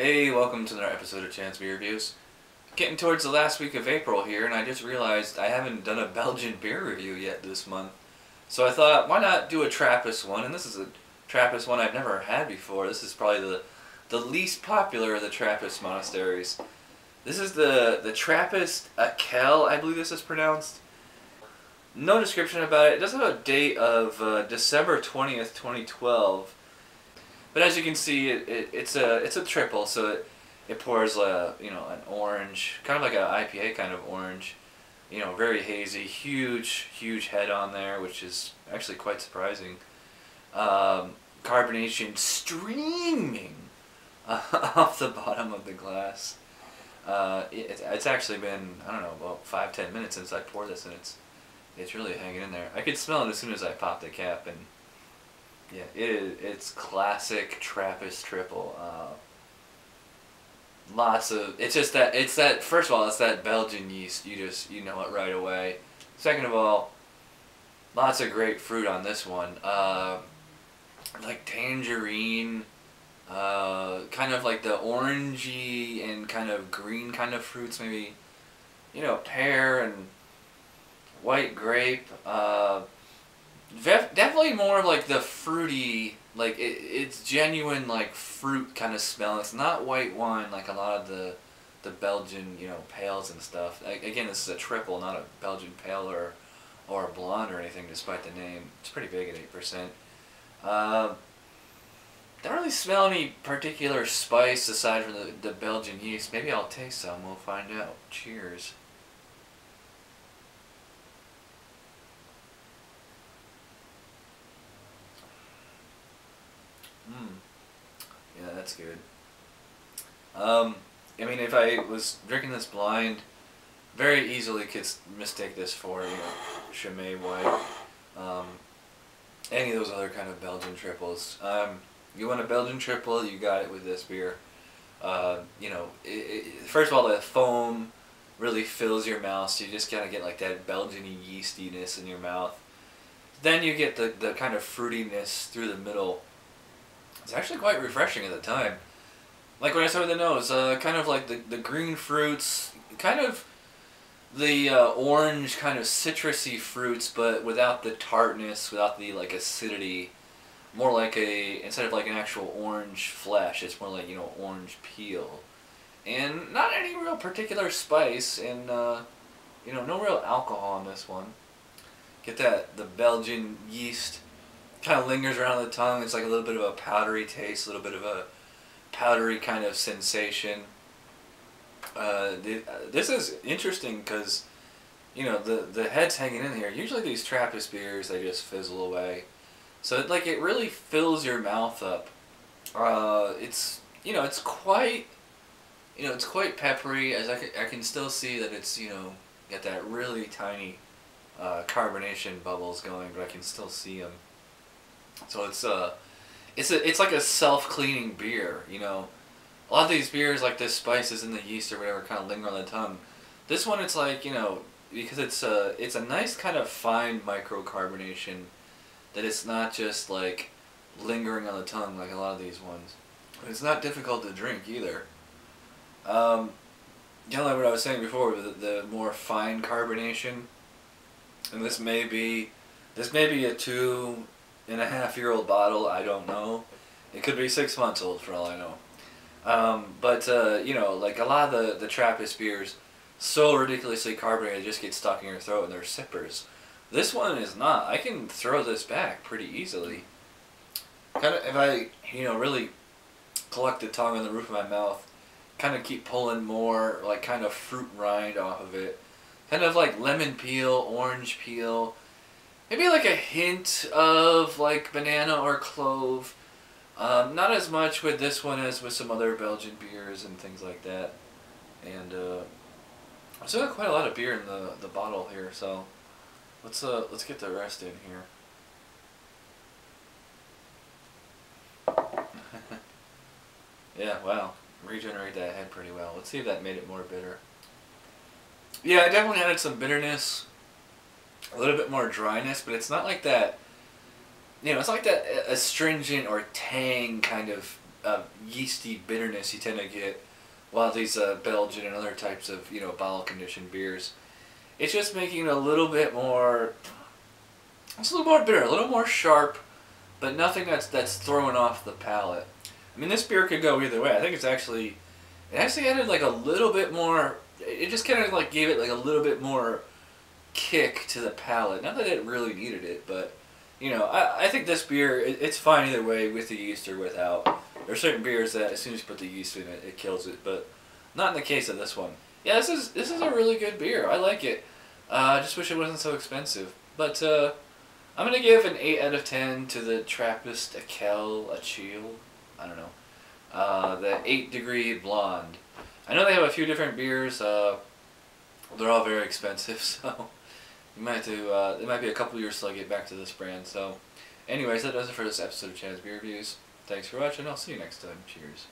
Hey, welcome to another episode of Chance Beer Reviews. Getting towards the last week of April here, and I just realized I haven't done a Belgian beer review yet this month. So I thought, why not do a Trappist one? And this is a Trappist one I've never had before. This is probably the least popular of the Trappist monasteries. This is the Trappist Achel, I believe this is pronounced. No description about it. It does have a date of December 20th, 2012. But as you can see, it's a triple, so it pours an orange, kind of like an IPA kind of orange, very hazy, huge head on there, which is actually quite surprising. Carbonation streaming off the bottom of the glass. It's actually been, I don't know, about 5-10 minutes since I poured this, and it's really hanging in there. I could smell it as soon as I popped the cap, and yeah, it's classic Trappist triple. Lots of, it's that first of all, it's that Belgian yeast. You know it right away. Second of all, lots of great fruit on this one. Like tangerine, kind of like the orangey and kind of green kind of fruits, maybe, pear and white grape. Definitely more of like the fruity, like it's genuine like fruit kind of smell. It's not white wine like a lot of the Belgian pales and stuff. Again, this is a triple, not a Belgian pale or a blonde or anything, despite the name. It's pretty big at 8%. Don't really smell any particular spice aside from the Belgian yeast. Maybe I'll taste some. We'll find out. Cheers. Yeah, that's good. I mean, if I was drinking this blind, very easily could mistake this for, Chimay White. Any of those other kind of Belgian triples. You want a Belgian triple, you got it with this beer. First of all, the foam really fills your mouth, so you just kind of get like that Belgian-y yeastiness in your mouth. Then you get the kind of fruitiness through the middle. It's actually quite refreshing at the time. Like when I started the nose, kind of like the green fruits, kind of the orange kind of citrusy fruits, but without the tartness, without the like acidity. More like instead of like an actual orange flesh, it's more like, orange peel. And not any real particular spice, and no real alcohol in this one. Get the Belgian yeast kind of lingers around the tongue. It's like a little bit of a powdery taste, a little bit of a powdery kind of sensation. This is interesting because, the head's hanging in here. Usually these Trappist beers, they just fizzle away. So it really fills your mouth up. It's quite, it's quite peppery. As I can still see that it's, got that really tiny carbonation bubbles going, but I can still see them. So it's like a self-cleaning beer, A lot of these beers, like the spices and the yeast or whatever, kind of linger on the tongue. This one, it's like, because it's a nice kind of fine microcarbonation, that it's not just like lingering on the tongue like a lot of these ones. It's not difficult to drink either. Kind of like what I was saying before, the more fine carbonation, and this may be a 2.5-year-old bottle. I don't know. It could be 6 months old for all I know. Like a lot of the Trappist beers, so ridiculously carbonated, it just gets stuck in your throat, and they're sippers. This one is not. I can throw this back pretty easily. Kind of, if I, really collect the tongue on the roof of my mouth, kind of keep pulling more, like, kind of fruit rind off of it. Kind of like lemon peel, orange peel. Maybe like a hint of, like, banana or clove. Not as much with this one as with some other Belgian beers and things like that. And, I still got quite a lot of beer in the bottle here, so let's get the rest in here. Yeah, wow. Regenerate that head pretty well. Let's see if that made it more bitter. Yeah, I definitely added some bitterness, a little bit more dryness, but it's not like that, it's not like that astringent or tang kind of yeasty bitterness you tend to get a lot of these Belgian and other types of, you know, bottle conditioned beers. It's just making it a little bit more, it's a little more bitter, a little more sharp, but nothing that's throwing off the palate. I mean, this beer could go either way. I think it actually added like a little bit more, it just kind of like gave it like a little bit more kick to the palate. Not that it really needed it, but you know, I think this beer, it's fine either way, with the yeast or without. There are certain beers that as soon as you put the yeast in it, it kills it, but not in the case of this one. Yeah, this is a really good beer. I like it. I just wish it wasn't so expensive. But I'm gonna give an 8 out of 10 to the Trappist Achel, I don't know. The 8-degree Blond. I know they have a few different beers. They're all very expensive, so you might have to. It might be a couple years till I get back to this brand. So, anyways, that does it for this episode of Chad's Beer Reviews. Thanks for watching. I'll see you next time. Cheers.